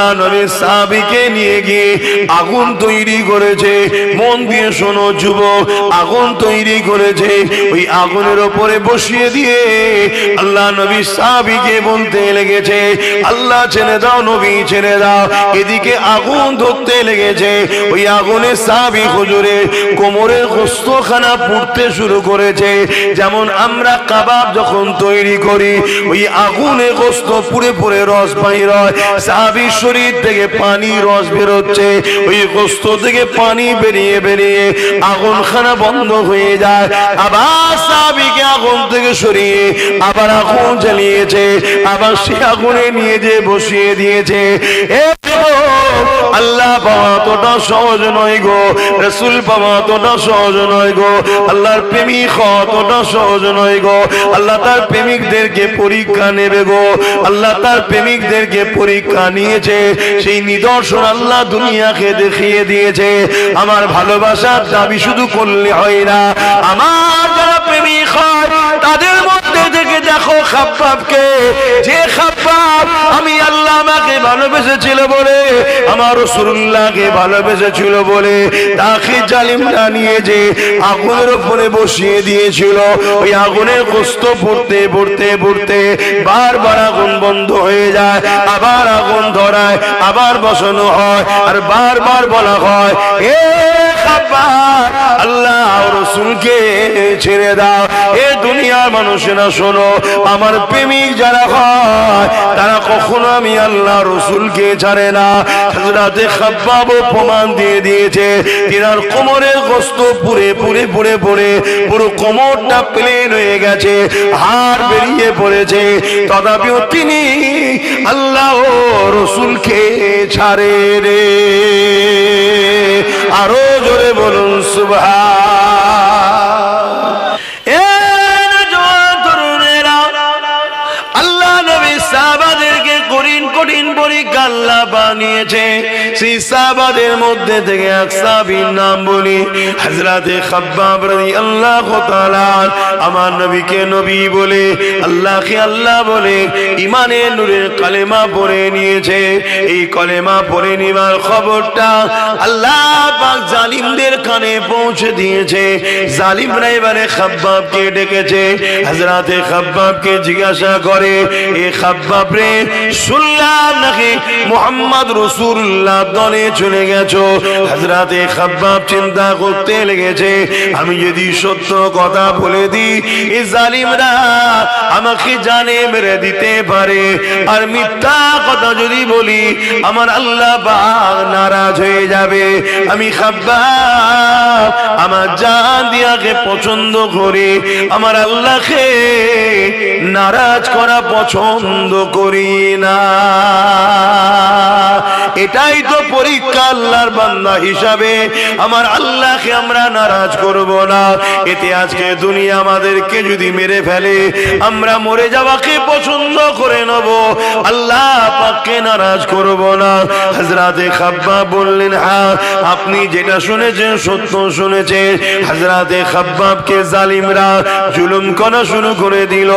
আল্লাহ নবী সাহাবীকে নিয়ে গিয়ে আগুন তৈরি করেছে। মন দিয়ে শোনো যুবক, আগুন তৈরি করেছে। ওই আগুনের উপরে বসিয়ে দিয়ে আল্লাহ নবী সাহাবীকে বলতে লেগেছে, আল্লাহ ছেড়ে দাও, নবী ছেড়ে দাও। এদিকে আগুন ধরতে লেগেছে। ওই আগুনে সাহাবী হুজুরে কোমরের গোশতখানা পুড়তে শুরু করেছে। যেমন আমরা কাবাব যখন তৈরি করি, ওই আগুনে গোশত পুড়ে পুড়ে রস বাইর হয়, সাহাবীর শরীর থেকে পানি রস বেরোচ্ছে। ওই গোশত থেকে পানি বেরিয়ে বেরিয়ে আগুনখানা বন্ধ হয়ে যায়। আবার সাহাবীকে আগুন থেকে সরিয়ে আবার আগুন জ্বালিয়েছে, আবার সে আগুনে নিয়ে যে বসিয়ে দিয়েছে। আল্লাহ পাওয়া তোটা সহজ নয় গো, রাসূল পাওয়া তোটা সহজ নয় গো, আল্লাহর প্রেমিক হওয়া তোটা সহজ নয় গো। আল্লাহ তার প্রেমিকদেরকে পরীক্ষা নেবে গো, আল্লাহ তার প্রেমিকদেরকে পরীক্ষা নিয়েছে। সেই নিদর্শন আল্লাহ দুনিয়াকে দেখিয়ে দিয়েছে। আমার ভালোবাসার দাবি শুধু করলে হয় না, আমার যারা প্রেমিক হয় তাদের মধ্যে থেকে দেখো খাব্বাবকে, যে খাব্বাব আমি আল্লাহ আমাকে ভালোবেসেছিল বলে, আমার রাসূলুল্লাহকে ভালোবেসেছিল বলে, তাকে জালিমরা নিয়ে যে আগুনের উপরে বসিয়ে দিয়েছিল। ওই আগুনের কষ্ট পড়তে পড়তে পড়তে বারবার আগুন বন্ধ হয়ে যায়, আবার আগুন ধরায়, আবার বসানো হয়, আর বারবার বলা হয়, এ খাব্বাব আল্লাহ রাসূলকে ছেড়ে দাও। এ দুনিয়ার মানুষেরা শোনো, আমার প্রেমিক যারা হয় তারা কখনো আমি আল্লাহ রাসূলকে ছাড়ে না। হযরতে খাব্বাব প্রমাণ দিয়ে দিয়েছে, তিনার কোমরের গোশত পুড়ে পুড়ে পুড়ে পুড়ে পুরো কোমরটা প্লেন হয়ে গেছে, হাড় বেরিয়ে পড়েছে, তথাপিও তিনি আল্লাহ রাসূলকে ছাড়ে রে। আরো জোরে বলুন সুবহান। আল্লাহ নবী সাহাবাদেরকে কঠিন কঠিন পরীক্ষা আল্লাহ বানিয়েছে। সেই সাহাবাদের মধ্যে থেকে এক সাহাবীর নাম বলি, হযরতে খাব্বাব রাদিয়াল্লাহু তাআলা। আমার নবীকে নবী বলে, আল্লাহকে আল্লাহ বলে ঈমানের নূরের কালেমা পড়ে নিয়েছে। এই কালেমা পড়ে নেওয়ার খবরটা আল্লাহ পাক জালিমদের কানে পৌঁছে দিয়েছে। জালিমরা এবারে খাব্বাবকে ডেকেছে। হযরতে খাব্বাবকে জিজ্ঞাসা করে, এ খাব্বাব রে, শুনলাম নাকি মুহাম্মদ রাসূলুল্লাহ দলে চলে গেছো। হযরতে খাব্বাব চিন্তা করতে লেগেছে, আমি যদি সত্য কথা বলে দিই এই জালিমরা আমাকে জানে মেরে দিতে পারে, আর মিথ্যা কথা যদি বলি আমার আল্লাহ পাক নারাজ হয়ে যাবে। আমি খাব্বাব আমার জান দিয়াকে পছন্দ করি, আমার আল্লাহকে নারাজ করা পছন্দ করি না। এটাই তো পরীক্ষা আল্লাহর বান্দা হিসাবে, আমার আল্লাহকে আমরা নারাজ করব না। এতে আজকে দুনিয়া আমাদেরকে যদি মেরে ফেলে, আমরা মরে যাওয়াকে পছন্দ করে নেব, আল্লাহ পাককে নারাজ করব না। হযরতে খাব্বাব বললেন, হ্যাঁ আপনি যেটা শুনেছেন সত্য শুনেছেন। হযরতে খাব্বাবকে জালিমরা জুলুম করা শুরু করে দিল।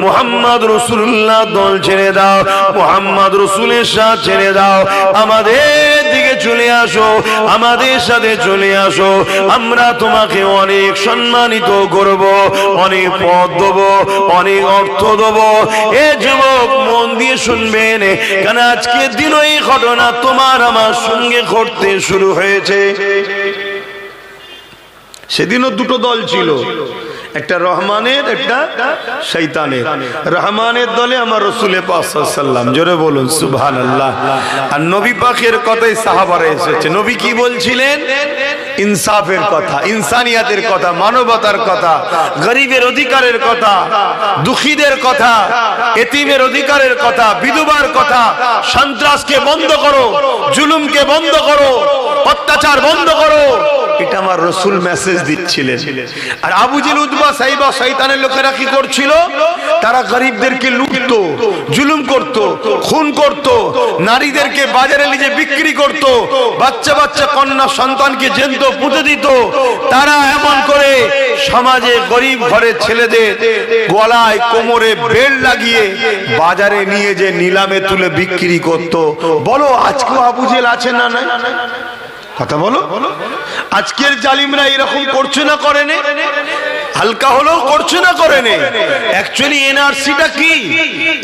মুহাম্মদ রাসূলুল্লাহ দল ছেড়ে দাও, মুহাম্মদ রাসূলের সাথে ছেড়ে দাও, আমাদের দিকে চলে আসো, আমাদের সাথে চলে আসো, আমরা তোমাকে অনেক সম্মানিত করব, অনেক পদ দেব, অনেক অর্থ দেব। এ যুবক মন দিয়ে শুনবেন, কারণ আজকের দিন এই ঘটনা তোমার আমার সঙ্গে ঘটতে শুরু হয়েছে। সেদিনও দুটো দল ছিল, একটা রহমানের, একটা শয়তানের। রহমানের দলে আমার রাসূল পাক সাল্লাল্লাহু আলাইহি ওয়াসাল্লাম, জোরে বলুন সুবহানাল্লাহ। আর নবী পাকের কথাই সাহাবারা এসেছে। নবী কি বলছিলেন? ইনসাফের কথা, ইনসানিয়াতের কথা, মানবতার কথা, গরিবের অধিকারের কথা, দুঃখীদের কথা, এতিমের অধিকারের কথা, বিধবার কথা। সন্ত্রাসকে বন্ধ করো, জুলুমকে বন্ধ করো, অত্যাচার বন্ধ করো। এটা আমার রাসূল মেসেজ দিচ্ছিলেন। আর আবু জেহেল, উতবা, সাইবা, শয়তানের লোকেরা কি করছিল? তারা গরিবদেরকে লুটতো, জুলুম করত, খুন করত, নারীদেরকে বাজারে নিয়ে বিক্রি করত, বাচ্চা বাচ্চা কন্যা সন্তানকে জ্যান্ত পুঁতে দিত। তারা এমন করে সমাজে গরিব ঘরের ছেলেদের গলায় কোমরে বেল্ট লাগিয়ে বাজারে নিয়ে যে নিলামে তুলে বিক্রি করত। বলো আজকেও আবু জেহেল আছে না নাই? কথা বলো। আজকের জালিমরা এরকম করছে না করে নে? হালকা হলেও করছে না করে নে? অ্যাকচুয়ালি এনআরসিটা কি?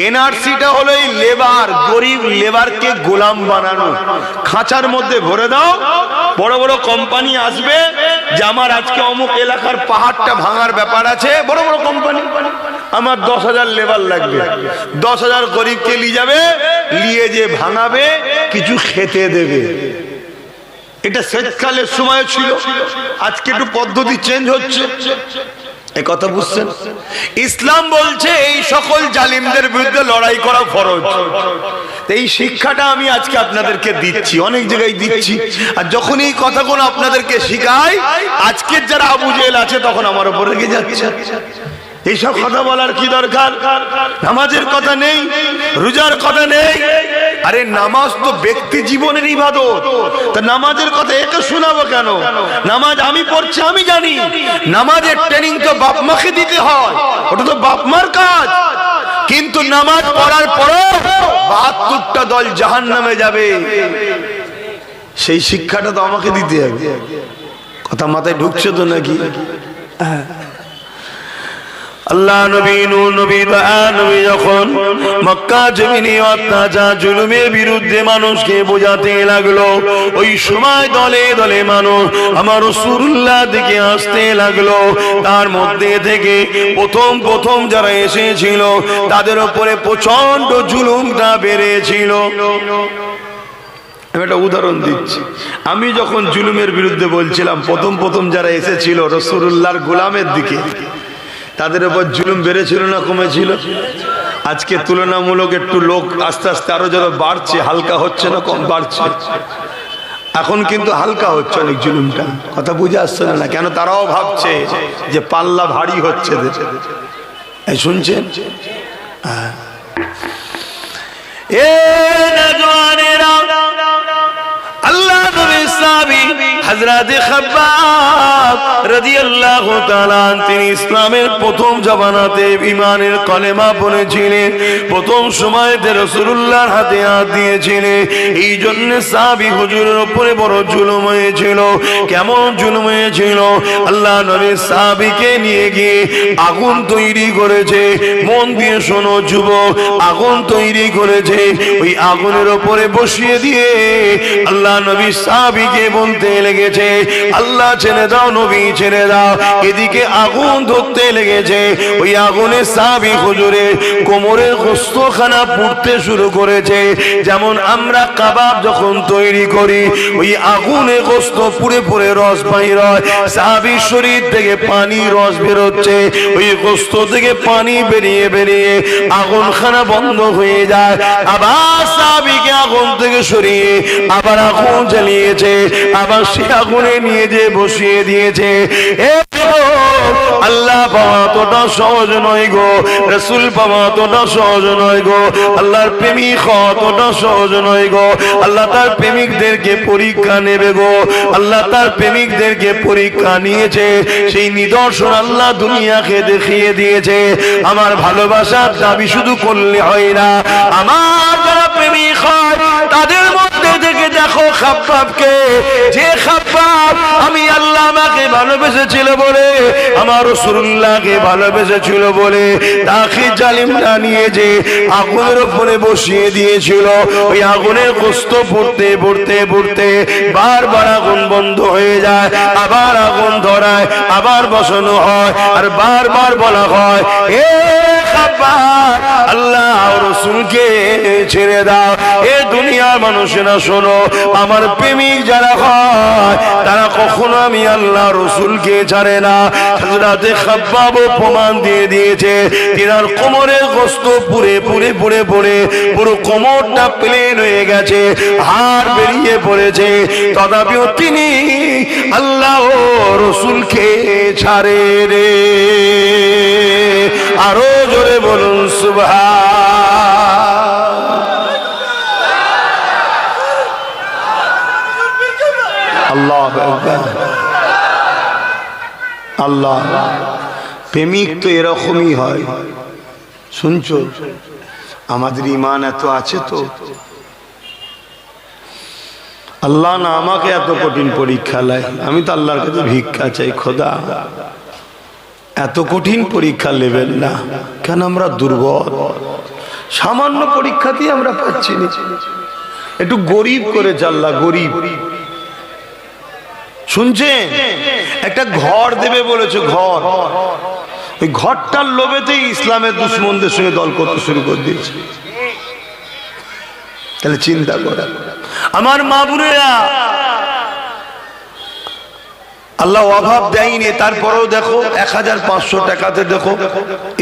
এনআরসিটা হলো এই লেবার, গরিব লেবারকে গোলাম বানানো। খাঁচার মধ্যে ভরে দাও, বড় বড় কোম্পানি আসবে যে আমার আজকে অমুক এলাকার পাহাড়টা ভাঙার ব্যাপার আছে, বড় বড় কোম্পানি, আমার 10,000 লেবার লাগবে, 10,000 গরিবকে নিয়ে যাবে, নিয়ে যে ভাঙাবে, কিছু খেতে দেবে। এটা শীতকালের সময় ছিল, আজকে একটু পদ্ধতি চেঞ্জ হচ্ছে। এই কথা বুঝছেন? ইসলাম বলছে এই সকল জালিমদের বিরুদ্ধে লড়াই করা ফরজ। এই শিক্ষাটা আমি আজকে আপনাদেরকে দিচ্ছি, অনেক জায়গায় দিচ্ছি। আর যখন এই কথাগুলো আপনাদেরকে শিখাই, আজকের যারা আবু জেহেল আছে তখন আমার উপর রেগে যাচ্ছে। এইসব কথা বলার কি দরকার? নামাজের কথা নেই, রোজার কথা নেই। আরে নামাজ তো ব্যক্তি জীবনের ইবাদত, তা নামাজের কথা একে শোনাবো কেন? নামাজ আমি পড়ছি, আমি জানি। নামাজের ট্রেনিং তো বাপ মাকে দিতে হয়, ওটা তো বাপ মার কাজ। কিন্তু নামাজ পড়ার পরও 72টা দল জাহান্নামে যাবে, সেই শিক্ষাটা তো আমাকে দিতে হবে। কথা মাথায় ঢুকছে তো নাকি? আল্লাহ নবী নূহ নবী নবী যখন মক্কা জমিনে অত্যাচার জুলুমের বিরুদ্ধে মানুষকে বোঝাতে লাগলো, ওই সময় দলে দলে মানুষ আমার রাসূলুল্লাহ দিকে আসতে লাগলো। তার মধ্যে থেকে প্রথম যারা এসেছিল তাদের উপরে প্রচন্ড জুলুমটা বেড়েছিল। আমি একটা উদাহরণ দিচ্ছি। আমি যখন জুলুমের বিরুদ্ধে বলছিলাম, প্রথম যারা এসেছিল রাসূলুল্লাহর গোলামের দিকে, তাদের উপর জুলুম বেড়েছিল না কমেছিল? আজকে তুলনামূলক একটু লোক আস্তে আস্তে আরো যত বাড়ছে, হালকা হচ্ছে না কম বাড়ছে? এখন কিন্তু হালকা হচ্ছে অনেক জুলুমটা। কথা বুঝে আসছে না? কেন? তারাও ভাবছে যে পাল্লা ভারী হচ্ছে। এই শুনছেন? আল্লাহ নবীর সাহাবী হযরত খাব্বাব রাদিয়াল্লাহু তাআলা তিনি ইসলামের প্রথম জামানাতে ঈমানের কলেমা পড়েছিলেন, প্রথম সময়তে রাসূলুল্লাহর হাতে হাত দিয়েছিলেন। এই জন্য সাহাবী হুজুরের উপরে বড় জুলুম হয়েছিল। কেমন জুলুম হয়েছিল? আল্লাহ নবীর সাহাবীকে নিয়ে গিয়ে আগুন তৈরি করেছে। মন দিয়ে শোনো যুবক, আগুন তৈরি করেছে। ওই আগুনের উপরে বসিয়ে দিয়ে আল্লাহ নবী সাহাবীকে বলতে লেগেছে, আল্লাহ ছেড়ে দাও, নবী ছেড়ে দাও। এদিকে আগুন ধরতে লেগেছে। ওই আগুনে সাহাবী হুজুরের কোমরের গোশতখানা পুড়তে শুরু করেছে। যেমন আমরা কাবাব যখন তৈরি করি, ওই আগুনে গোশত পুড়ে পুড়ে রস বাইর হয়, সাহাবীর শরীর থেকে পানি রস বেরোচ্ছে। ওই গোশত থেকে পানি বেরিয়ে বেরিয়ে আগুনখানা বন্ধ হয়ে যায়। আবার সাহাবীকে আগুন থেকে সরিয়ে আবার আগুন জ্বালিয়েছে, আবার সে আগুনে নিয়ে যে বসিয়ে দিয়েছে। আল্লাহ পাওয়া তোটা সহজ নয় গো, রাসূল পাওয়া তোটা সহজ নয় গো, আল্লাহর প্রেমিক হওয়া তোটা সহজ নয় গো। আল্লাহ তার প্রেমিকদেরকে পরীক্ষা নেবে গো। আল্লাহ তার প্রেমিকদেরকে পরীক্ষা নিয়েছে, সেই নিদর্শন আল্লাহ দুনিয়াকে দেখিয়ে দিয়েছে। আমার ভালোবাসার দাবি শুধু করলে হয় না, আমার যারা প্রেমিক হয় তাদের মধ্যে থেকে দেখো খাব্বাবকে, যে খাব্বাব আমি আল্লাহ আমাকে ভালোবেসেছিল বলে, আমার রাসূলুল্লাহকে ভালোবেসেছিল বলে, তাকে জালিমরা নিয়ে যে আগুনের উপরে বসিয়ে দিয়েছিল। ওই আগুনের গোশত পড়তে পড়তে পড়তে বারবার আগুন বন্ধ হয়ে যায়, আবার আগুন ধরায়, আবার বসানো হয়, আর বারবার বলা হয়, এ খাব্বাব আল্লাহ রাসূলকে ছেড়ে দাও। এ দুনিয়ার মানুষেরা শোনো, আমার প্রেমিক যারা হয় তারা কখনো আমি আল্লাহ রাসূলকে ছাড়ে না। হযরতে খাব্বাব প্রমাণ দিয়ে দিয়েছে, তিনার কোমরের গোশত পুরে পুরে পুরে পুরে পুরো কোমরটা প্লেন হয়ে গেছে, হাড় বেরিয়ে পড়েছে, তথাপিও তিনি আল্লাহ রাসূলকে ছাড়ে রে। আরো জোরে বলুন সুবহান আল্লাহু আকবার। আল্লাহ প্রেমিক তো এরকমই হয়। শুনছো, আমাদের ঈমান এত আছে তো, আল্লাহ না আমাকে এত কঠিন পরীক্ষা লাই, আমি তো আল্লাহর কাছে ভিক্ষা চাই, খোদা এত কঠিন পরীক্ষা নেবেন না। কেন আমরা দুর্বল, সামান্য পরীক্ষাতেই আমরা পাচ্ছি না। একটু গরিব করেছে আল্লাহ, গরিব। শুনছেন, একটা ঘর দেবে বলেছে, ঘর, ওই ঘরটার লোভেতেই ইসলামের দুশ্মনদের সঙ্গে দল করতে শুরু করে দিয়েছে। তাহলে চিন্তা করে আমার মা বোনেরা, আল্লাহ অভাব দেয়নি, তারপরেও দেখো 1500 টাকাতে দেখো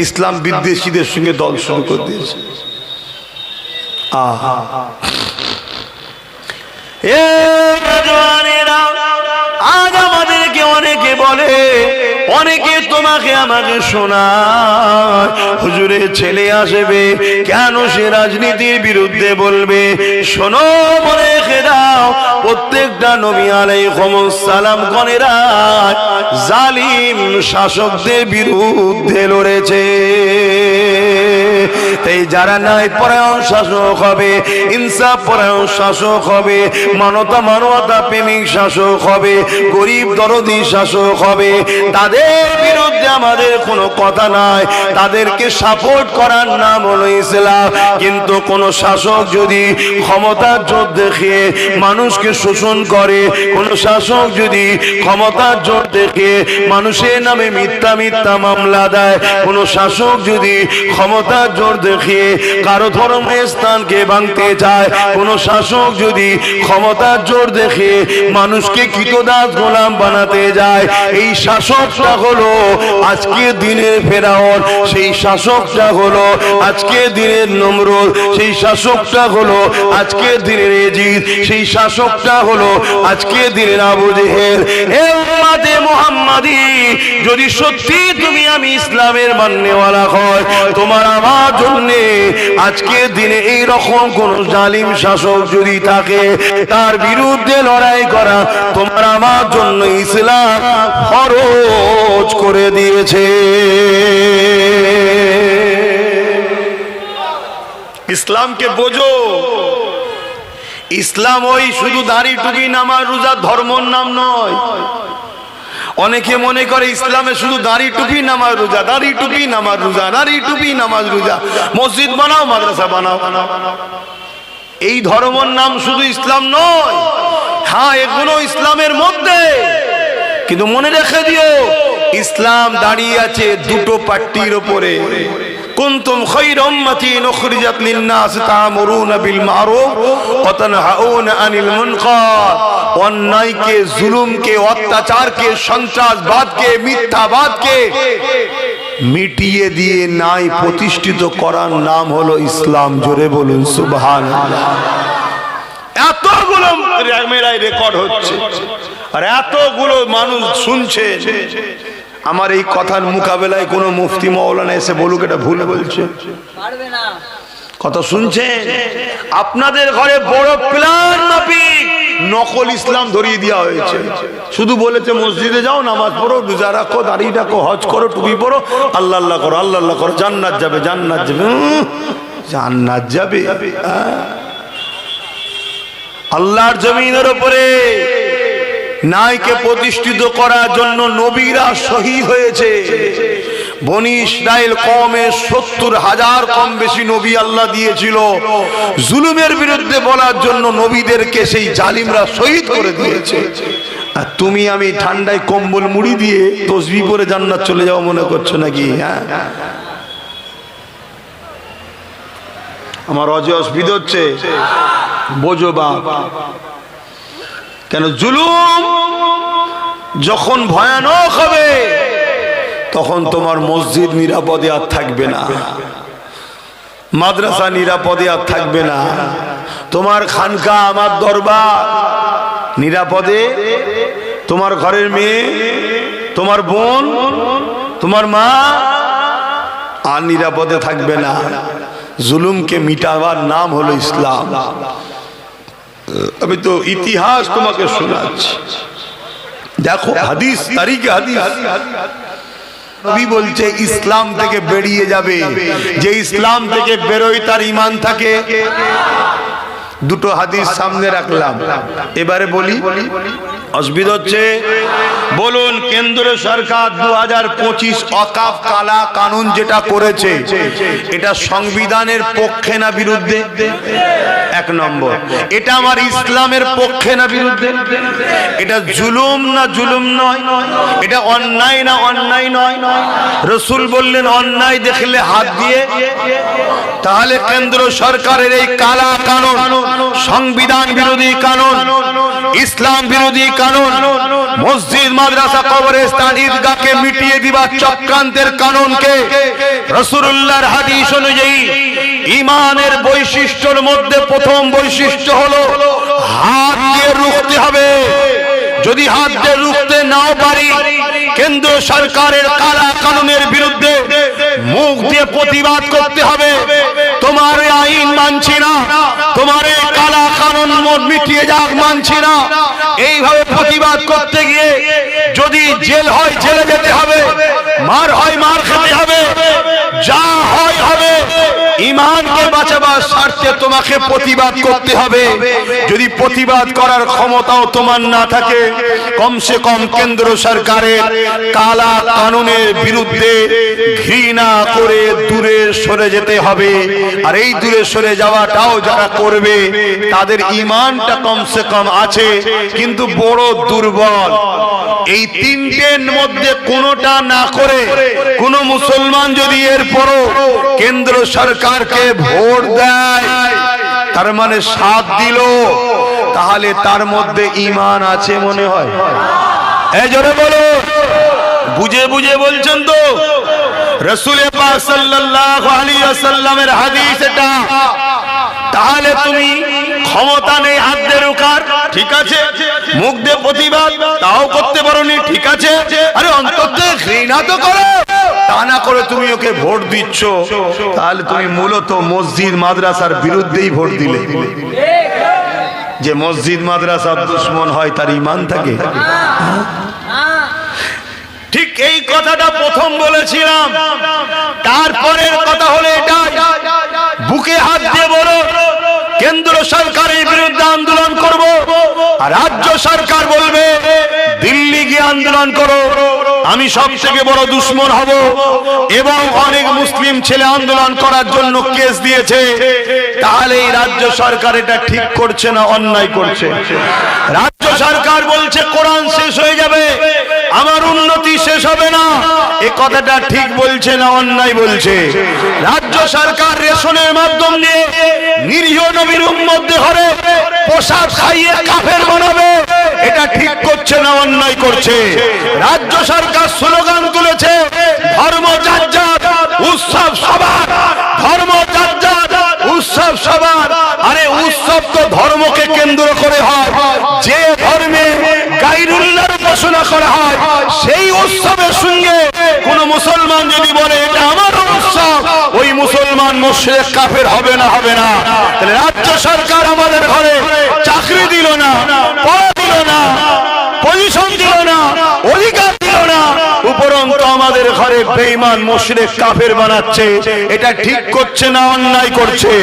ইসলাম বিদ্বেষীদের সঙ্গে দল শুরু করে দিয়েছে। আজ আমাদেরকে অনেকে বলে, অনেকে তোমাকে আমাকে শোনায়, হুজুরের ছেলে আসবে কেন সে রাজনীতির বিরুদ্ধে বলবে। শোনো, মনে রেখে দাও, প্রত্যেকটা নবী আলাইহিস সালাম গণেরা জালিম শাসকদের বিরুদ্ধে লড়েছে। তাই যারা ন্যায় পরায়ণ শাসক হবে, ইনসাফ পরায়ণ শাসক হবে, মানবতা প্রেমিক শাসক হবে, গরিব দরদি শাসক হবে, তাদের বিরুদ্ধে আমাদের কোনো কথা নাই, তাদেরকে সাপোর্ট করার নাম হলো ইসলাম। কিন্তু কোন শাসক যদি ক্ষমতার জোর দেখিয়ে মানুষকে শোষণ করে, কোন শাসক যদি ক্ষমতার জোর দেখিয়ে মানুষের নামে মিথ্যা মিথ্যা মামলা দেয়, কোন শাসক যদি ক্ষমতার জোর দেখিয়ে কারো ধর্মের স্থানকে ভাঙতে চায়, কোন শাসক যদি ক্ষমতার জোর দেখিয়ে মানুষকে কৃতদাস গোলাম বানাতে যায়, এই শাসকটা হলো আজকে দিনের ফেরাউন, সেই শাসকটা হলো আজকে দিনের নমরুদ, সেই শাসকটা হলো আজকে দিনের ইয়াজিদ, সেই শাসকটা হলো আজকে দিনের আবু জেহেল। হে উম্মতে মুহাম্মাদি, যদি সত্যি তুমি আমি ইসলামের মাননেওয়ালা হয়, তোমার আমার জন্য আজকে দিনে এই রকম কোন জালিম শাসক যদি থাকে, তার বিরুদ্ধে লড়াই করা তোমার আমার জন্য ইসলাম ফরজ করে দিয়েছে। ইসলামকে বোঝো। ইসলাম ওই শুধু দাড়ি টুপি নামাজ রোজা ধর্মর নাম নয়। অনেকে মনে করে ইসলামে শুধু দাড়ি টুপি নামাজ রোজা, দাড়ি টুপি নামাজ রোজা, দাড়ি টুপি নামাজ রোজা, মসজিদ বানাও মাদ্রাসা বানাও। এই ধর্মের নাম শুধু ইসলাম নয়। হ্যাঁ, এগুলো ইসলামের মধ্যে, কিন্তু মনে রেখে দিও, ইসলাম দাঁড়িয়ে আছে দুটো পাট্টির উপরে। কুনতুম খায়রা উম্মাতিন উখরিজাত লিন-নাস তা'মুরুনা বিল মা'রুফ ওয়া তানহাউনা আনিল মুনকার। অন্যায়কে, জুলুমকে, অত্যাচারকে, সন্ত্রাসবাদকে, মিথ্যাবাদকে মিটিয়ে দিয়ে ন্যায় প্রতিষ্ঠিত করার নাম হলো ইসলাম। জোরে বলুন সুবহানাল্লাহ। এতগুলো মেরাই রেকর্ড হচ্ছে আর এতগুলো মানুষ শুনছে, আমার এই কথার মোকাবেলায় কোনো মুফতি মাওলানা এসে বলুক এটা ভুল বলছে, পারবে না। কথা শুনছেন? আপনাদের ঘরে বড় প্ল্যান মাফিক নকল ইসলাম ধরিয়ে দেওয়া হয়েছে। শুধু বলেছে মসজিদে যাও, নামাজ পড়ো, রোজা রাখো, দাড়ি রাখো, হজ করো, টুপি পড়ো, আল্লাহ আল্লাহ করো, আল্লাহ আল্লাহ করো, জান্নাত যাবে, জান্নাত যাবে, জান্নাত যাবে। আল্লাহর জমিনের উপরে ন্যায়কে প্রতিষ্ঠিত করার জন্য নবীরা শহীদ হয়েছে। বনি ইসরাইল কওমের 70,000 কম বেশি নবী আল্লাহ দিয়েছিল। জুলুমের বিরুদ্ধে বলার জন্য নবীদেরকে সেই জালিমরা শহীদ করে দিয়েছে। আর তুমি আমি ঠান্ডায় কম্বল মুড়ি দিয়ে তসবিহ পরে জান্নাত চলে যাও মনে করছো নাকি? হ্যাঁ, আমার অজে অসুবিধা হচ্ছে? বোঝো বাপ, কেন জুলুম যখন ভয়ানক হবে তখন তোমার মসজিদ নিরাপদে আর থাকবে না, মাদ্রাসা নিরাপদে আর থাকবে না, তোমার খানকা আমার দরবার নিরাপদে, তোমার ঘরের মেয়ে, তোমার বোন, তোমার মা আর নিরাপদে থাকবে না। জুলুমকে মিটাবার নাম হলো ইসলাম। আমি তো ইতিহাস তোমাকে শোনাচ্ছি, দেখো হাদিস, তারিখে হাদিস। নবী বলছে ইসলাম থেকে বেরিয়ে যাবে, যে ইসলাম থেকে বেরোয় তার ঈমান থাকে। দুটো হাদিস সামনে রাখলাম, এবারে বলি অসুবিধা হচ্ছে? বলুন, কেন্দ্র সরকার 2025 ওয়াকফ কালা কানুন যেটা করেছে এটা সংবিধানের পক্ষে না বিরুদ্ধে? এক নম্বর, এটা আমার ইসলামের পক্ষে না বিরুদ্ধে? এটা জুলুম না জুলুম নয়? এটা অন্যায় না অন্যায় নয়? রাসূল বললেন অন্যায় দেখলে হাত দিয়ে। তাহলে কেন্দ্র সরকারের এই কালা কানুন, সংবিধান বিরোধী কানুন, ইসলাম বিরোধী কানুন, মসজিদ মাদ্রাসা কবরস্থান ঈদগাহকে মিটিয়ে দিবার চক্রান্তের কানুনকে রাসূলুল্লাহর হাদিস অনুযায়ী ঈমানের বৈশিষ্ট্যের মধ্যে প্রথম বৈশিষ্ট্য হলো হাত দিয়ে রুখতে হবে। যদি হাত দিয়ে রুখতে নাও পারি, কেন্দ্র সরকারের কালা কানুনের বিরুদ্ধে মুখ দিয়ে প্রতিবাদ করতে হবে। তোমার আইন মানছি না, তোমার এই কালা কানুন মিটিয়ে যাক মানছি না, এইভাবে প্রতিবাদ করতে গিয়ে যদি জেল হয় জেলে যেতে হবে, মার হয় মার খেতে হবে, যা হয় হবে। ঈমানকে বাঁচাবার স্বার্থে তোমাকে প্রতিবাদ করতে হবে। যদি প্রতিবাদ করার ক্ষমতাও তোমার না থাকে, কমসে কম কেন্দ্র সরকারের কালা কানুনের বিরুদ্ধে ঘৃণা করে দূরে সরে যেতে হবে। আর এই দূরে সরে যাওয়াটাও যারা করবে তাদের ঈমানটা কমসে কম আছে, কিন্তু বড় দুর্বল। এই তিনটের মধ্যে কোনোটা না করে কোন মুসলমান যদি এরপরও কেন্দ্র সরকারকে ভোট দেয়, তার মানে সাথ দিল, তাহলে তার মধ্যে ঈমান আছে মনে হয়? এই জোরে বলো, বুঝে বুঝে বলছেন তো? রাসূল পাক সাল্লাল্লাহু আলাইহি ওয়াসাল্লামের হাদিস এটা। তাহলে তুমি ক্ষমতা নেই হাত দিয়ে রোকার, ঠিক আছে, মুখ দিয়ে প্রতিবাদ তাও করতে পারোনি, ঠিক আছে, আরে অন্তত ঘৃণা তো করো। তা না করে তুমি ওকে ভোট দিচ্ছ, তাহলে তুমি মূলত মসজিদ মাদ্রাসার বিরুদ্ধেই ভোট দিলে। যে মসজিদ মাদ্রাসার দুশমন হয় তার ঈমান থাকে? ঠিক এই কথাটা প্রথম বলেছিলাম। তারপরের কথা হলো এটা, বুকে হাত দিয়ে বলো কেন্দ্র সরকারের বিরুদ্ধে আন্দোলন করব, আর রাজ্য সরকার বলবে দিল্লি গিয়ে আন্দোলন করো, আমি সব থেকে বড় দুশমন হব। এবং অনেক মুসলিম ছেলে আন্দোলন করার জন্য কেস দিয়েছে। তাহলে এই রাজ্য সরকার এটা ঠিক করছে না অন্যায় করছে? রাজ্য সরকার বলছে কোরআন শেষ হয়ে যাবে, আমার উন্নতি শেষ হবে না, এ কথাটা ঠিক বলছে না অন্যায় বলছে? রাজ্য সরকার রেশনের মাধ্যম দিয়ে নিরীহ নবীর উম্মতদের ঘরে পোশাক খাইয়ে কাফের বানাবে, এটা ঠিক করছে না অন্যায় করছে? রাজ্য সরকার স্লোগান তুলেছে ধর্ম যার যার, উৎসব সবার, ধর্ম যার যার, উৎসব সবার। আরে উৎসব তো ধর্মকে কেন্দ্র করে হয়। যে ধর্মে গায়রুল্লাহর উপাসনা করা হয় সেই উৎসবের সঙ্গে কোন মুসলমান যদি বলে এটা আমার উৎসব, ওই মুসলমান মুশরিক কাফের হবে না? হবে না? তাহলে রাজ্য সরকার আমাদের ঘরে চাকরি দিল না, পড়া দিল না, পজিশন দিল না, অধিকার দিল না, উপরন্ত আমাদের ঘরে বেঈমান মুশরিক কাফের বানাচ্ছে, এটা ঠিক করছে না অন্যায় করছে?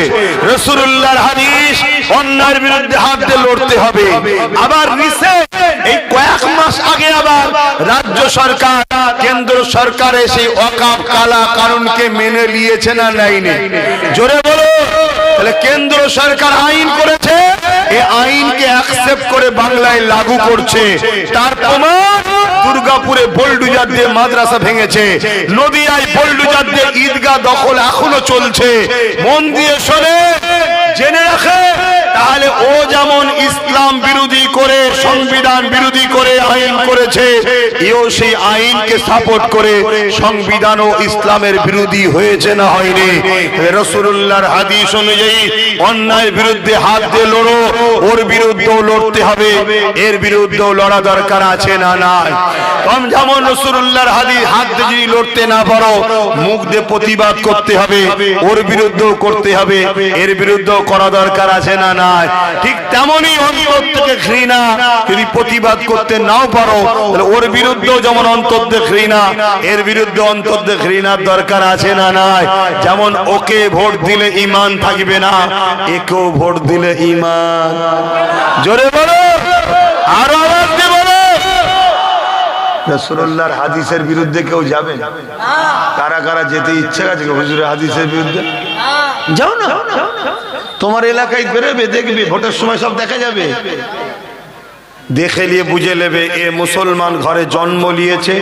রাসূলুল্লাহর হাদিস, অন্যায়ের বিরুদ্ধে হাত দিয়ে লড়তে হবে। আবার রিসেন্ট এই কয়েক মাস আগে আবার রাজ্য সরকার কেন্দ্র সরকারের সেই ওয়াকফ কালা কানুনকে মেনে নিয়েছে না নেয়নি? জোরে বলো। তাহলে কেন্দ্র সরকার আইন করেছে, এই আইনকে অ্যাকসেপ্ট করে বাংলায় লাগু করছে। তার প্রমাণ দুর্গাপুরে বোলডুজার দিয়ে মাদ্রাসা ভেঙেছে, নদিয়ায় বোলডুজার দিয়ে ঈদগাহ দখল এখনো চলছে। মন দিয়ে শোনে, জেনে রাখে, তাহলে ও যেমন ইসলাম বিরোধী করে, সংবিধান বিরোধী করে আইন করেছে, এও সেই আইনকে সাপোর্ট করে সংবিধান ও ইসলামের বিরোধী হয়েছে না হয়নি? রাসূলুল্লাহর হাদিস অনুযায়ী অন্যায়ের বিরুদ্ধে হাত দিয়ে লড়ো, ওর বিরুদ্ধেও লড়তে হবে, এর বিরুদ্ধেও লড়া দরকার আছে না নাই? তুমি যেমন রাসূলুল্লাহর হাদিস হাত দিয়ে যদি লড়তে না পারো, মুখ দিয়ে প্রতিবাদ করতে হবে, ওর বিরুদ্ধেও করতে হবে, এর বিরুদ্ধেও করা দরকার আছে না নাই? ঠিক তেমনই অন্তর থেকে ঘৃণা যদি প্রতিবাদ করতে নাও পারো, তাহলে ওর বিরুদ্ধেও যেমন অন্তর থেকে ঘৃণা, এর বিরুদ্ধে অন্তর থেকে ঘৃণার দরকার আছে না নাই? যেমন ওকে ভোট দিলে ঈমান থাকবে না, একেও ভোট দিলে ঈমান। জোরে বলো, আরো আওয়াজ দিয়ে বলো। রাসূলুল্লাহর হাদিসের বিরুদ্ধে কেউ যাবে? কারা কারা যেতে ইচ্ছে আছে হুজুরের হাদিসের বিরুদ্ধে? যাও না, তোমার এলাকায় বেরোবে, দেখবে ভোটের সময় সব দেখা যাবে। দেখে নিয়ে বুঝে নেবে এ মুসলমান ঘরে জন্ম নিয়েছে,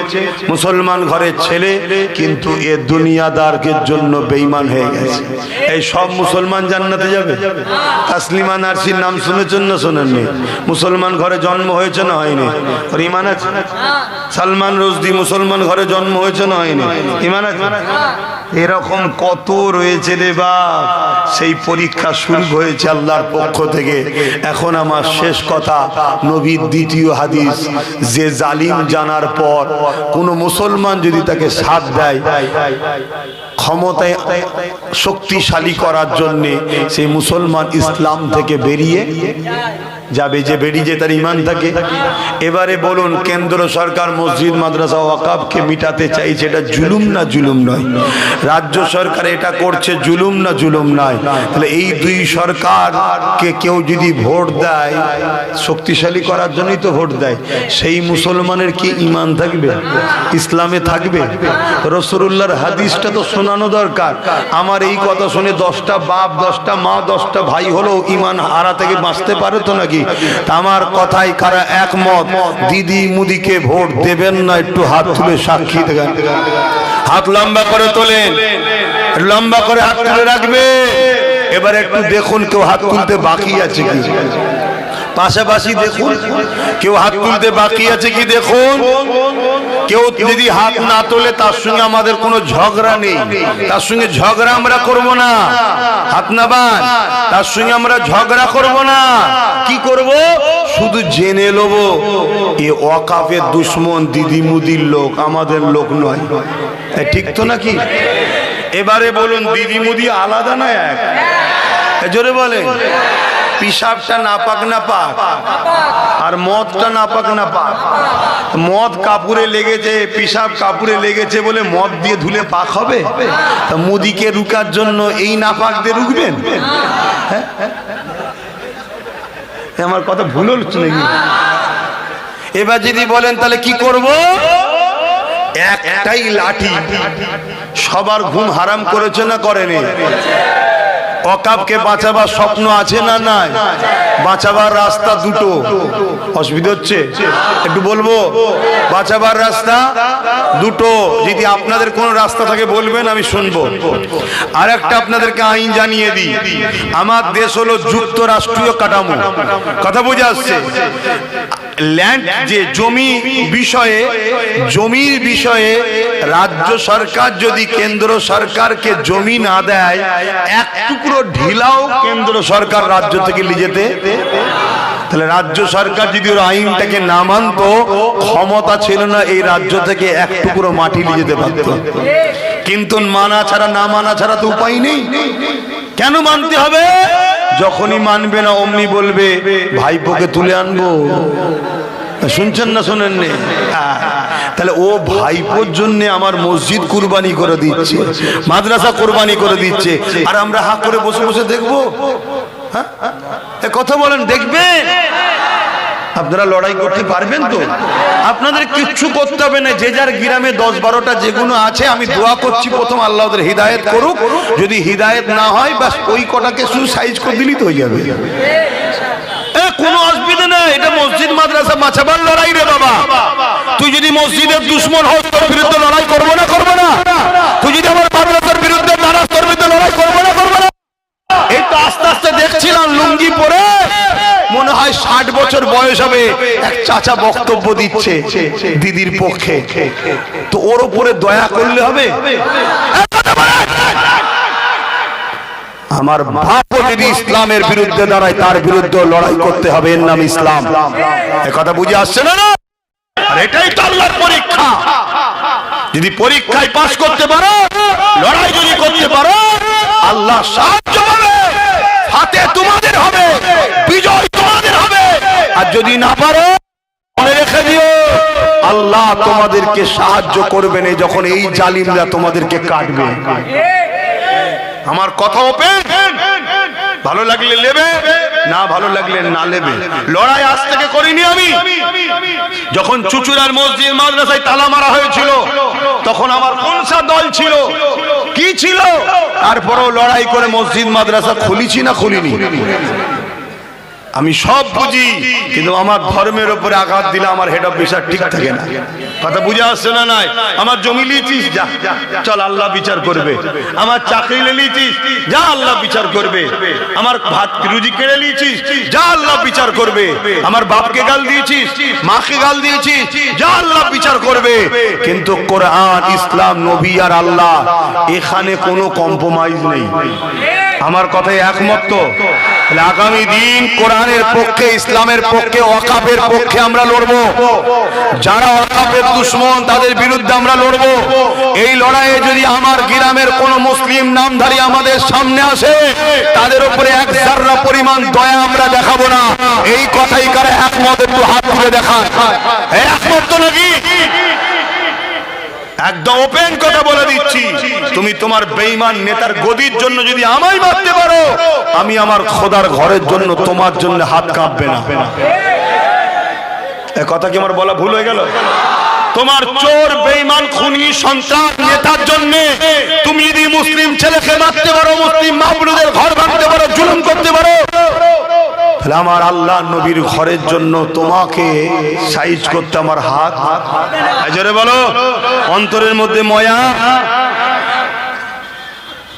মুসলমান ঘরের ছেলে, কিন্তু এ দুনিয়াদারের জন্য বেঈমান হয়ে গেছে। এই সব মুসলমান জান্নাতে যাবে? তাসলিমা নার্সির নাম শুনেছেন না শোনেননি? মুসলমান ঘরে জন্ম হয়েছে না হয়নি? ওর ঈমান আছে? সালমান রুশদি মুসলমান ঘরে জন্ম হয়েছে না হয়নি? ঈমান আছে? এরকম কত রয়েছে রে বাপ। সেই পরীক্ষা শুরু হয়েছে আল্লাহর পক্ষ থেকে। এখন আমার শেষ কথা, নবীর দ্বিতীয় হাদিস, যে জালিম জানার পর কোন মুসলমান যদি তাকে সাথ দেয় ক্ষমতায় শক্তিশালী করার জন্য, সেই মুসলমান ইসলাম থেকে বেরিয়ে যাবে। যে বেরিয়ে তার ঈমান থাকে। এবারে বলুন, কেন্দ্র সরকার মসজিদ মাদ্রাসা ওয়াকফকে মিটাতে চাইছে, এটা জুলুম না জুলুম নয়? রাজ্য সরকার এটা করছে, জুলুম না জুলুম নয়? তাহলে এই দুই সরকারকে কেউ যদি ভোট দেয়, শক্তিশালী করার জন্যই তো ভোট দেয়, সেই মুসলমানের কি ঈমান থাকবে? ইসলামে থাকবে? রাসূলুল্লাহর হাদিসটা তো শোনানো দরকার। আমার এই কথা শুনে 10টা বাপ, 10টা মা, 10টা ভাই হলো ঈমান হারা থেকে বাঁচতে পারে তো নাকি? আমার কথাই কারা একমত? দিদি মুদিকে ভোট দেবেন না? একটু হাত তুলে সাক্ষী দেন। হাত লম্বা করে তোলেন, লম্বা করে হাত তুলে রাখবে। এবার একটু দেখুন কেউ হাত তুলতে বাকি আছে কি, পাশাপাশি দেখুন কেউ হাত তুলতে বাকি আছে কি দেখুন। কেউ যদি হাত না তোলে তার সঙ্গে আমাদের কোনো ঝগড়া নেই, তার সঙ্গে ঝগড়া আমরা করব না। হাত না বান, তার সঙ্গে আমরা ঝগড়া করব না। কি করব? শুধু জেনে নেব এ ওয়াকফের দুশমন, দিদি মুদির লোক, আমাদের লোক নয়। ঠিক তো নাকি? এবারে বলুন, দিদি মুদি আলাদা না এক? জোরে বলেন। পিশাবটা নাপাক না পাক? আর মদটা নাপাক না পাক? মদ কাপড়ে লেগেছে, পিশাব কাপড়ে লেগেছে বলে মদ দিয়ে ধুলে পাক হবে? তা মুদিকে রুকার জন্য এই নাপাক দিয়ে রুকবেন? হ্যাঁ, আমার কথা ভুল হচ্ছে নাকি? এবার যদি বলেন তাহলে কি করব? একটাই লাঠি সবার ঘুম হারাম করেছে না করেনি? ওয়াকফকে বাঁচাবার স্বপ্ন আছে না নাই? বাঁচাবার রাস্তা দুটো। অসুবিধা হচ্ছে? একটু বলবো, বাঁচাবার রাস্তা দুটো। যদি আপনাদের কোনো রাস্তা থাকে বলবেন, আমি শুনবো। আর একটা আপনাদেরকে আইন জানিয়ে দিই, আমার দেশ হলো যুক্তরাষ্ট্রীয় কাঠামো। কথা বুঝে আসছে? ল্যান্ড, যে জমি বিষয়ে, জমির বিষয়ে রাজ্য সরকার যদি কেন্দ্র সরকারকে জমি না দেয়, এক টুকরো ঢিলাও কেন্দ্র সরকার রাজ্য থেকে নিয়ে যেতে, তাহলে রাজ্য সরকার যদি ওর আইনটাকে না মানত, ক্ষমতা ছিল না এই রাজ্য থেকে এক টুকরো মাটি নিয়ে যেতে পারত। কিন্তু মানা ছাড়া, না মানা ছাড়া তো উপায় নেই। কেন মানতে হবে? যখনই মানবে না অমনি বলবে ভাইপোকে তুলে আনবো। শুনছেন না শোনেননি? তাহলে ও ভাইপোর জন্য আমার মসজিদ কুরবানি করে দিচ্ছে, মাদ্রাসা কুরবানি করে দিচ্ছে, আর আমরা হা করে বসে বসে দেখবো? কথা বলেন, দেখবেন? আপনারা লড়াই করতে পারবেন তো? আপনাদের কিচ্ছু করতে হবে না। যে যার গ্রামে 10-12টা যেগুলো আছে, আমি দোয়া করছি প্রথম আল্লাহ ওদের হিদায়েত করুক। যদি হিদায়েত না হয়, বাস ওই কটাকে শুধু সাইজ করে দিলেই তো হয়ে যাবে। কোনো অসুবিধা নাই। এটা মসজিদ মাদ্রাসা মাছাবার লড়াই রে বাবা। তুই যদি মসজিদের দুশ্মন হস তোর বিরুদ্ধে লড়াই করবো না করবো না? তুই যদি আমার মাদ্রাসার বিরুদ্ধে দাঁড়াস তোর বিরুদ্ধে লড়াই করবো না করবো না? এই তো আস্তে আস্তে দেখছিলাম লুঙ্গি পরে মনে হয় 60 বছর বয়স হবে এক চাচা বক্তব্য দিচ্ছে দিদির পক্ষে, তো ওর উপরে দয়া করলে হবে? আমার বাপও যদি ইসলামের বিরুদ্ধে দাঁড়ায় তার বিরুদ্ধে লড়াই করতে হবে, এর নাম ইসলাম। এ কথা বুঝে আসছে না? আর এটাই তো আল্লাহর পরীক্ষা। যদি পরীক্ষায় পাস করতে পারো, লড়াই যদি করতে পারো, আল্লাহ সাহায্য করবে, হাতে তোমাদের হবে, বিজয় তোমাদের হবে। আর যদি না পারো মনে রেখে দিও আল্লাহ তোমাদেরকে সাহায্য করবেন যখন এই জালিমরা তোমাদেরকে কাটবে। আমার কথা ওপেন, ভালো লাগলে নেবে, না ভালো লাগলে না নেবে। লড়াই আজ থেকে করিনি আমি। যখন চুচুড়ার মসজিদ মাদ্রাসায় তালা মারা হয়েছিল তখন আমার কোনসা দল ছিল, কি ছিল, তারপরেও লড়াই করে মসজিদ মাদ্রাসা খুলিছি না খুলিনি? আমি সব বুঝি, কিন্তু আমার ধর্মের উপরে আঘাত দিলে আমার হেড অফ বিচার ঠিক থাকে না। কথা বুঝে আসছে না? নাই আমার জমি লিয়েছিস, যা চল আল্লাহ বিচার করবে। আমার চাকরি লিয়েছিস, যা আল্লাহ বিচার করবে। আমার ভাত রুজি কেড়ে নিয়েছিস, যা আল্লাহ বিচার করবে। আমার বাপকে গাল দিয়েছিস, মাকে গাল দিয়েছিস, যা আল্লাহ বিচার করবে। কিন্তু কোরআন, ইসলাম, নবী আর আল্লাহ, এখানে কোনো কম্প্রোমাইজ নেই। আমার কথায় একমত তো? আগামী দিন কোরআনের পক্ষে, ইসলামের পক্ষে, ওয়াকাফের পক্ষে আমরা লড়বো। যারা ওয়াকাফের দুশমন তাদের বিরুদ্ধে আমরা লড়বো। এই লড়াইয়ে যদি আমার গ্রামের কোন মুসলিম নামধারী আমাদের সামনে আসে তাদের উপরে এক জাররা পরিমাণ দয়া আমরা দেখাবো না। এই কথাই কারা একমত? একটু হাত তুলে দেখান। একমত তো নাকি? একদম ওপেন কথা বলে দিচ্ছি, তুমি তোমার বেঈমান নেতার গদির জন্য যদি আমায় মারতে পারো, আমি আমার খোদার ঘরের জন্য তোমার জন্য হাত কাঁপবে না। এ কথা কি আমার বলা ভুল হয়ে গেল? তোমার চোর, বেঈমান, খুনি, সন্ত্রাস নেতার জন্য তুমি যদি মুসলিম ছেলেকে মারতে পারো, মুসলিম মাবলুদের ঘর ভাঙতে পারো, জুলুম করতে পারো, তাহলে আমার আল্লাহ নবীর ঘরের জন্য তোমাকে সাইজ করতে আমার হাত। জোরে বলো, অন্তরের মধ্যে ময়া।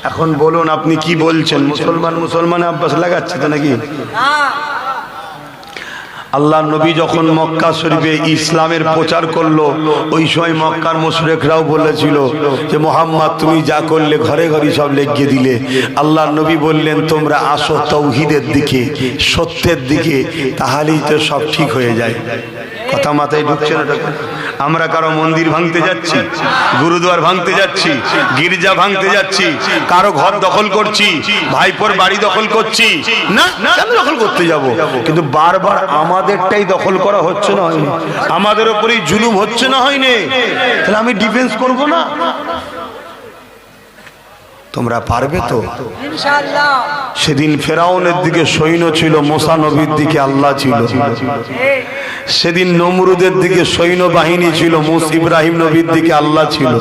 এখন বলুন আপনি কি বলছেন? মুসলমান আব্বাস লাগাচ্ছে তো নাকি? আল্লাহ নবী যখন মক্কা শরীফে ইসলামের প্রচার করলো, ওই সময় মক্কার মুশরিকরাও বলেছিল যে মুহাম্মদ তুমি যা করলে ঘরে ঘরে সব লেগে দিলে। আল্লাহ নবী বললেন তোমরা আসো তাওহীদের দিকে, সত্যের দিকে, তাহলেই তো সব ঠিক হয়ে যায়। কথা মাথায় ঢুকছে না? আমরা কারো মন্দির ভাঙতে যাচ্ছি, গুরুদুয়ার ভাঙতে যাচ্ছি, গির্জা ভাঙতে যাচ্ছি, কারো ঘর দখল করছি, ভাইপোর বাড়ি দখল করছি না, কেন দখল করতে যাব? কিন্তু বারবার আমাদেরটাই দখল করা হচ্ছে না, হয়নি? আমাদের উপরেই জুলুম হচ্ছে না, হয়নি? তাহলে আমি ডিফেন্স করব না? তোমরা পারবে তো? ইনশাআল্লাহ। সেদিন ফেরাউনের দিকে সৈন্য ছিল, মুসা নবীর দিকে আল্লাহ ছিল। সেদিন নমরুদের দিকে সৈন্য বাহিনী ছিল, ইব্রাহিম নবীর দিকে আল্লাহ ছিল।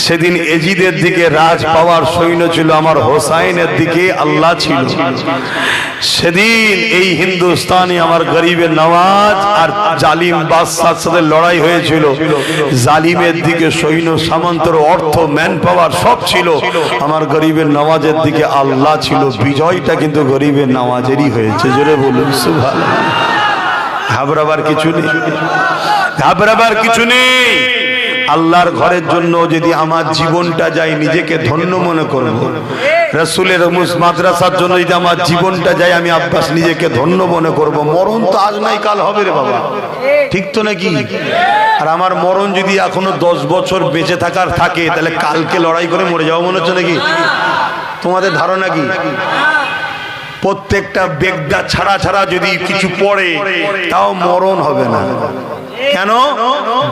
সেদিন এজিদের দিকে রাজ পাওয়ার সৈন্য ছিল, আমার হোসাইনের দিকে আল্লাহ ছিল। সেদিন এই হিন্দুস্তানি আমার গরিবের নওয়াজ আর জালিম বাদশার সাথে লড়াই হয়েছিল। জালিমের দিকে সৈন্য সামন্তর অর্থ, ম্যান পাওয়ার সব ছিল, আমার গরিবের নওয়াজের দিকে আল্লাহ ছিল। বিজয়টা কিন্তু গরিবের নওয়াজেরই হয়েছে। জোরে বলুন সুবহানাল্লাহ। ঘাবড়াবার কিছু নেই, ঘাবড়াবার কিছু নেই। আল্লাহর ঘরের জন্য যদি আমার জীবনটা যায়, নিজেকে ধন্য মনে করব। রাসূলের মাদ্রাসার জন্য যদি আমার জীবনটা যায়, আমি আব্বাস নিজেকে ধন্য মনে করব। মরণ তো আজ নাই কাল হবে রে বাবা, ঠিক তো নাকি? আর আমার মরণ যদি এখনো 10 বছর বেঁচে থাকার থাকে, তাহলে কালকে লড়াই করে মরে যাবো মনে হচ্ছে নাকি? তোমাদের ধারণা কি? প্রত্যেকটা বেগদা ছাড়া ছাড়া যদি কিছু পড়ে তাও মরণ হবে না। কেন?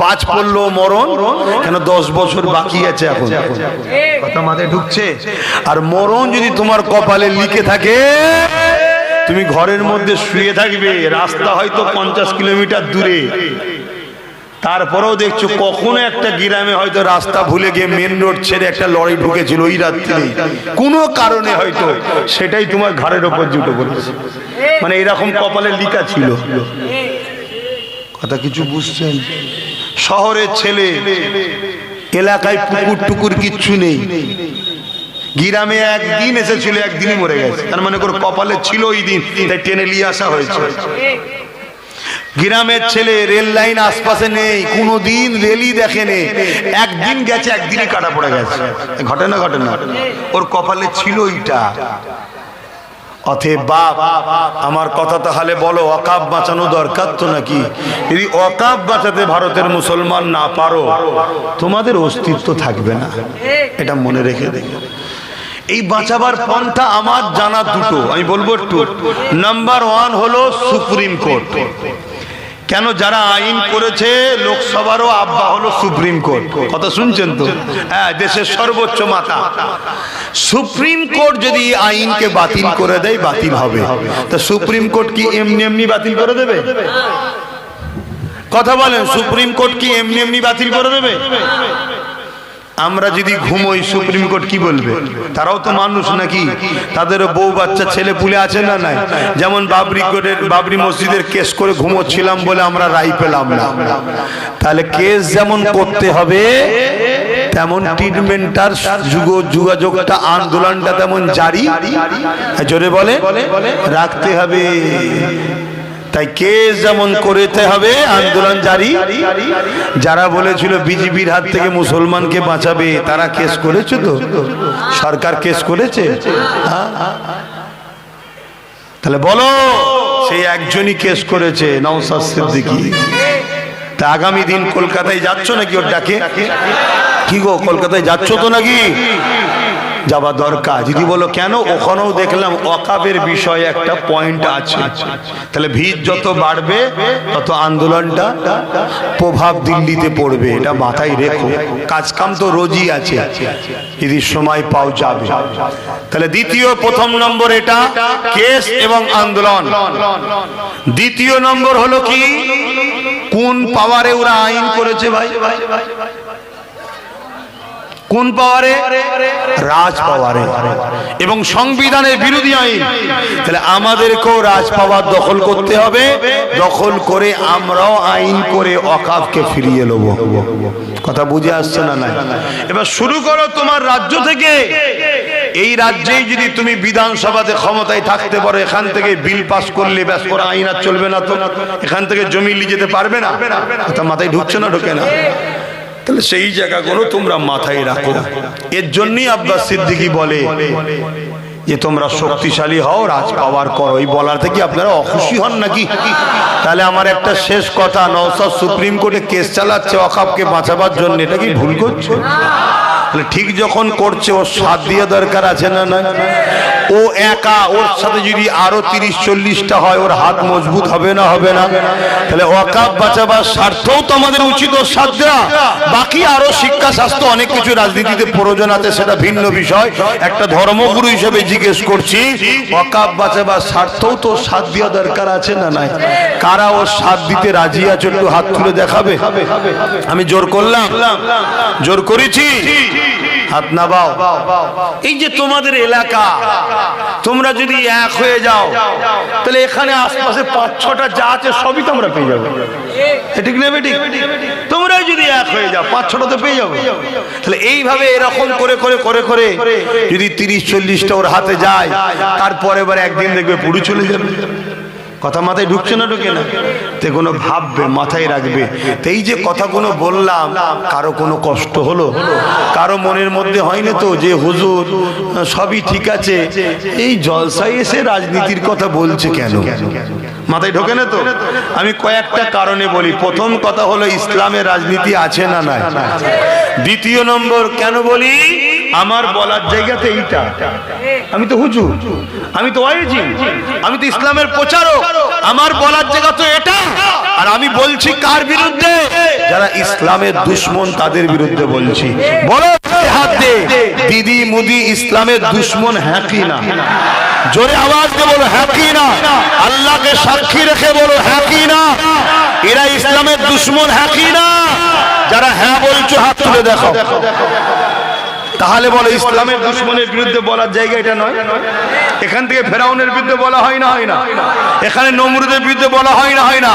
বাজ পড়লো মরণ কেন? 10 বছর বাকি আছে এখন। কথা মাথায় ঢুকছে? আর মরণ যদি তোমার কপালে লিখে থাকে, তুমি ঘরের মধ্যে শুয়ে থাকবে, রাস্তা হয়তো 50 কিলোমিটার দূরে, তারপরেও দেখছো কখনো একটা গ্রামে হয়তো রাস্তা ভুলে গিয়ে মেন রোড ছেড়ে একটা লরি ঢুকেছিল ওই রাত্রি কোনো কারণে, হয়তো সেটাই তোমার ঘাড়ের ওপর জুটো পড়েছে, মানে এরকম কপালে লিখা ছিল। কথা কিছু বুঝছেন? শহরের ছেলে, এলাকায় পুকুর টুকুর কিচ্ছু নেই, গ্রামে একদিন এসেছিল একদিনই মরে গেছে, তার মানে করে কপালে ছিল ওই দিন, তাই টেনে নিয়ে আসা হয়েছে। গ্রামের ছেলে রেল লাইন আশপাশে নেই, কোনোদিন রেলই দেখেনি, একদিন গেছে একদিনই কাটা পড়ে গেছে, ঘটে না ঘটে না? ওর কপালে ছিল ওইটা। অতএব বাপ, আমার কথা তাহলে বলো, ওয়াকাফ বাঁচানো দরকার তো নাকি? যদি ওয়াকাফ বাঁচাতে ভারতের মুসলমান না পারো, তোমাদের অস্তিত্ব থাকবে না, এটা মনে রেখে দেখো। এই বাঁচাবার পন্থা আমার জানা দুটো, আমি বলবো একটু। নাম্বার 1 হলো সুপ্রিম কোর্ট। কেন? যারা আইন করেছে লোকসভারও আব্বা হলো সুপ্রিম কোর্ট, কথা শুনছেন তো? হ্যাঁ, দেশের সর্বোচ্চ মাথা। সুপ্রিম কোর্ট যদি আইনকে বাতিল করে দেয়, বাতিল হবে। তা সুপ্রিম কোর্ট কি এমনি এমনি বাতিল করে দেবে? কথা বলেন, সুপ্রিম কোর্ট কি এমনি এমনি বাতিল করে দেবে? আমরা যদি ঘুমোই, সুপ্রিম কোর্ট কি বলবে? তারাও তো মানুষ নাকি, তাদেরও বউ বাচ্চা ছেলে পুলে আছে না নাই? যেমন বাবরি মসজিদের কেস করে ঘুমোচ্ছিলাম বলে আমরা রায় পেলাম না, তাহলে কেস যেমন করতে হবে তেমন ট্রিটমেন্টার যোগাযোগটা, আন্দোলনটা তেমন জারি, জোরে বলে, রাখতে হবে। তাই কেস যেমন করতে হবে, আন্দোলন জারি। যারা বলেছিল বিজেপির হাত থেকে মুসলমানকে বাঁচাবে, তারা কেস করেছে তো? সরকার কেস করেছে? তাহলে বলো, সেই একজনই কেস করেছে, নওশাদ সিদ্দিকী। তা আগামী দিন কলকাতায় যাচ্ছ নাকি ওর ডাকে? কি গো, কলকাতায় যাচ্ছ তো নাকি? যাওয়া দরকার। যদি বলো কেন, ওখানেও দেখলাম ওয়াকাফের বিষয়ে একটা পয়েন্ট আছে। তাহলে ভিড় যত বাড়বে তত আন্দোলনটা প্রভাব দিল্লিতে পড়বে, এটা মাথায় রেখো। কাজ কাম তো রোজই আছে, যদি সময় পাও যাবে। তাহলে প্রথম নম্বর এটা কেস এবং আন্দোলন। দ্বিতীয় নম্বর হলো কি, কোন পাওয়ারে ওরা আইন করেছে? ভাই কোন পাওয়ারে? রাজ পাওয়ারে, এবং সংবিধানের বিরোধী আইন। তাহলে আমাদেরকেও রাজ পাওয়ার দখল করতে হবে, দখল করে আমরাও আইন করে ওয়াকাফকে ফিরিয়ে নেব। কথা বুঝে আসছে না? নাই। এবার শুরু করো তোমার রাজ্য থেকে। এই রাজ্যেই যদি তুমি বিধানসভাতে ক্ষমতায় থাকতে পারো, এখান থেকে বিল পাস করলে ব্যাস, করে আইন আর চলবে না তো? এখান থেকে জমি নিয়ে যেতে পারবে না? কথা মাথায় ঢুকছে না? ঢোকে না? তাহলে সেই জায়গাগুলো তোমরা মাথায় রাখো। এর জন্যই আব্বাস সিদ্দিকী বলে যে তোমরা শক্তিশালী হও, রাজ পাওয়ার করো। এই বলার থেকে আপনারা অখুশি হন নাকি? তাহলে আমার একটা শেষ কথা, নওশাদ সুপ্রিম কোর্টে কেস চালাচ্ছে ওয়াকাফকে বাঁচাবার জন্য, এটা কি ভুল করছে? ঠিক যখন করছে, ওর সাথ দিয়ে দরকার আছে না? না, ও একা, ওর সাথে যদি আরো 30-40টা হয়, ওর হাত মজবুত হবে না? হবে না? তাহলে ওয়াকাফ বাঁচাবার স্বার্থেও তো আমাদের উচিত ওর সাথ দেওয়া। বাকি আরো শিক্ষা, স্বাস্থ্য, অনেক কিছু রাজনীতিতে প্রয়োজন আছে, সেটা ভিন্ন বিষয়। একটা ধর্মগুরু হিসেবে জিজ্ঞেস করছি, ওয়াকাফ বাঁচাবার স্বার্থেও তো সাথ দেওয়া দরকার আছে না? নাই। কারা ওর সাথ দিতে রাজি আছে? একটু হাত তুলে দেখাবে। আমি জোর করলাম? জোর করেছি? হাত নামাও। এই যে তোমাদের এলাকা, তোমরা যদি এক হয়ে যাও, তাহলে এখানে আশপাশে 5-6টা যা আছে সবই তোমরা পেয়ে যাবে। ঠিক না বেটি? তোমরা যদি এক হয়ে যাও, 5-6টা তো পেয়ে যাবে। তাহলে এইভাবে এরকম করে করে করে করে যদি 30-40টা ওর হাতে যায়, তারপরে এবার একদিন দেখবে পুরো চলে যাবে। কথা মাথায় ঢুকছে না? ঢুকে না? তে কোনো ভাববে, মাথায় রাখবে। তো এই যে কথাগুলো বললাম, কারো কোনো কষ্ট হলো? কারো মনের মধ্যে হয়নি তো যে হুজুর সবই ঠিক আছে, এই জলসায় এসে রাজনীতির কথা বলছে কেন? মাথায় ঢোকে না তো? আমি কয়েকটা কারণে বলি। প্রথম কথা হলো, ইসলামের রাজনীতি আছে না নাই? দ্বিতীয় নম্বর কেন বলি, আমার বলার জায়গাতে এইটা, আমি তো হুজুর, আমি তো ওয়াইজি, আমি তো ইসলামের প্রচারক, আমার বলার জায়গা তো এটা। আর আমি বলছি কার বিরুদ্ধে? যারা ইসলামের দুশমন, তাদের বিরুদ্ধে বলছি। বলো হাত দে, দিদি মুদি ইসলামের দুশমন হ্যাঁ কি না? জোরে আওয়াজ দিয়ে বলো হ্যাঁ কি না? আল্লাহকে সাক্ষী রেখে বলো হ্যাঁ কি না? এরা ইসলামের ইসলামের দুশ্মন হ্যাঁ কি না? যারা হ্যাঁ বলছো হাত তুলে দেখো। তাহলে বলো ইসলামের দুশ্মনের বিরুদ্ধে বলার জায়গা এটা নয়? এখান থেকে ফেরাউনের বিরুদ্ধে বলা হয় না, হয় না? এখানে নমরুদের বিরুদ্ধে বলা হয় না, হয় না?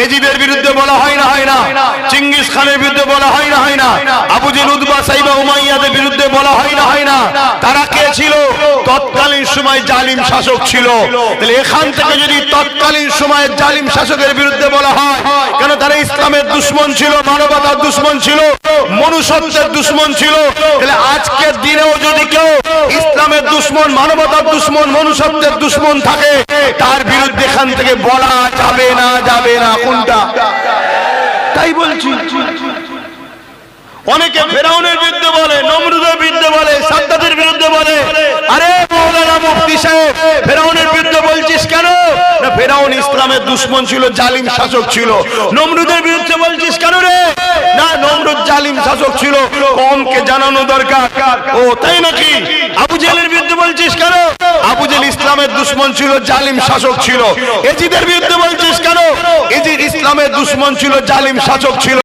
এজিদের বিরুদ্ধে বলা হয় না, হয় না? চিঙ্গিস খানের বিরুদ্ধে বলা হয় না, হয় না? আবু জেল, উতবা, সাইবা, উমাইয়াদের বিরুদ্ধে বলা হয় না, হয় না? তারা কে ছিল? তৎকালীন সময় জালিম শাসক ছিল। তাহলে এখান থেকে যদি তৎকালীন সময়ে জালিম শাসকের বিরুদ্ধে বলা হয়, কেন? তারা ইসলামের দুশ্মন ছিল, মানবতার দুশ্মন ছিল, মনুষ্যত্বের দুশ্মন ছিল। তাহলে আজকের দিনেও যদি কেউ ইসলামের দুশ্মন, মানবতার দুশ্মন, মনুষ্যত্বের দুশ্মন থাকে, তার বিরুদ্ধে এখান থেকে বলা যাবে না, যাবে না। কোনটা? তাই বলছি। অনেকে ফেরাউনের বিরুদ্ধে বলে, নমরুদের বিরুদ্ধে বলে, সাদ্দাতের বিরুদ্ধে বলে। আরে মাওলানা মুফতি সাহেব, ফেরাউনের বিরুদ্ধে বলছিস কেন? না, ফেরাউন ইসলামের দুশ্মন ছিল, জালিম শাসক ছিল। নমরুদের বিরুদ্ধে বলছিস কেন রে? না, নমরুদ জালিম শাসক ছিল, কওমকে জানানো দরকার। ও তাই নাকি? আবু জেলের বিরুদ্ধে বলছিস কেন? আবু জেল ইসলামের দুশ্মন ছিল, জালিম শাসক ছিল। এজিদের বিরুদ্ধে বলছিস কেন? এজিদ ইসলামের দুশ্মন ছিল, জালিম শাসক ছিল।